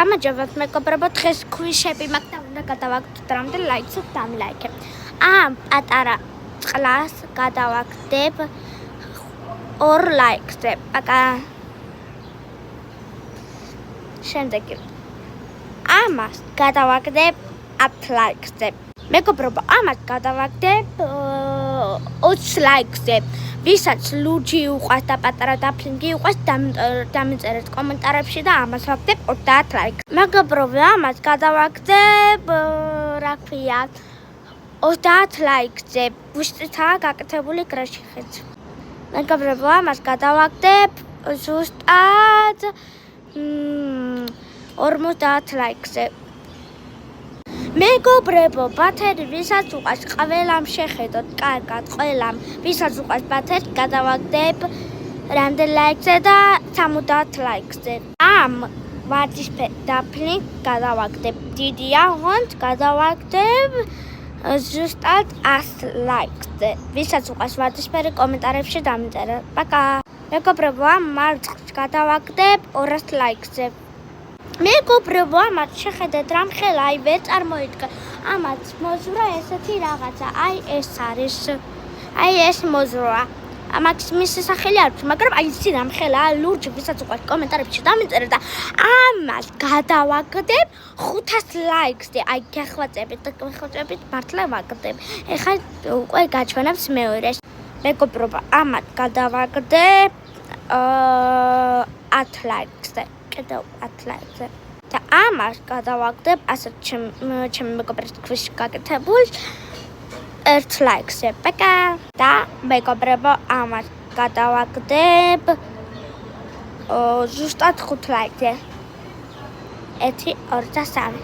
გამარჯობათ მეგობრებო, დღეს ქვიშები მაქვს და უნდა გადავაგდოთ რამდენ ლაიქს დამლაიქებ. პატარა წყლას გადავაგდებ 2 ლაიქზე. შემდეგი ამას გადავაგდებ 10 ლაიქზე. მეგობრებო, ამას გადავაგდებ 20 ლაიქზე. ვისაც ლურჯი უყვართ და პატარა დაფლინგი უყვართ, დამიწერეთ კომენტარებში და ამას ვაგდებ 30 ლაიქს. მეგობრებო, ამას გადავაგდებ 30 ლაიქზე. ვიშწრითაა გაკეთებული გრაშიხეც. მეგობრებო, ამას გადავაგდებ ზუსტად 50 ლაიქზე. მეგობრებო, ბათერი ვისაც უყვარს, ყველამ შეხედოთ კარგად, ყველამ ვისაც უყვარს ბათერი, გადავაგდებ რამდენ ლაიქზე და 70 ლაიქზე. ამ ვარდისფერ დაფლინგ გადავაგდებ დიდია, ოღონდ გადავაგდებ ზუსტად 100 ლაიქზე. ვისაც უყვარს ვარდისფერი, კომენტარებში დამიწერა. პაკა. მეგობრებო, ამ მარწყს გადავაგდებ 200 ლაიქზე. მეგობრებო, ამათ შეხედეთ რამ ხელა, ვერ წარმოიდგა. ამათ მოზრა ესეთი რაღაცა, ეს არის. ეს მოზრა. ამას მისი სახელი არ აქვს, მაგრამ ისი რამ ხელა, ლურჯი ვისაც უყვარს კომენტარებში დამიწერეთ და ამას გადავაგდებ 500 ლაიქზე. გეხვაწებით, მართლა ვაგდებ. ეხლა უკვე გაჩვენებს მეორეს. მეგობრებო, ამათ გადავაგდებ 10 ლაიქზე. კიდევ 10 ლაიქზე. და ამას გადავაგდებ ასეთ ჩემი მეგობრებს ქვიშ გაკეთებულ 1 ლაიქზე. პაკა. და მეგობრებო, ამას გადავაგდებ ზუსტად 5 ლაიქზე. 1, 2 და 3.